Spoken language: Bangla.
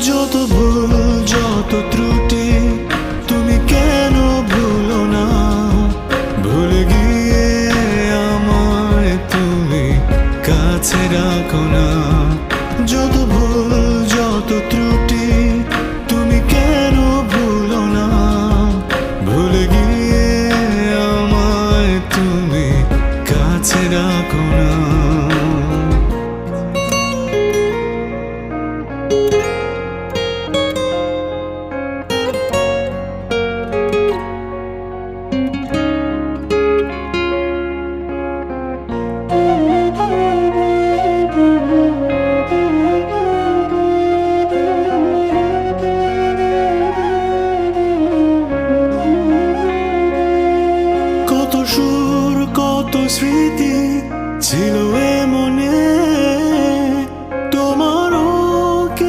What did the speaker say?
যত ভুল যত ত্রুটি তুমি কেন ভুলো না, ভুলে গিয়ে আমায় তুমি কাছে রাখো না। যত ভুল যত ত্রুটি তুমি কেন ভুলো না, ভুলে গিয়ে আমায় তুমি কাছে রাখো না।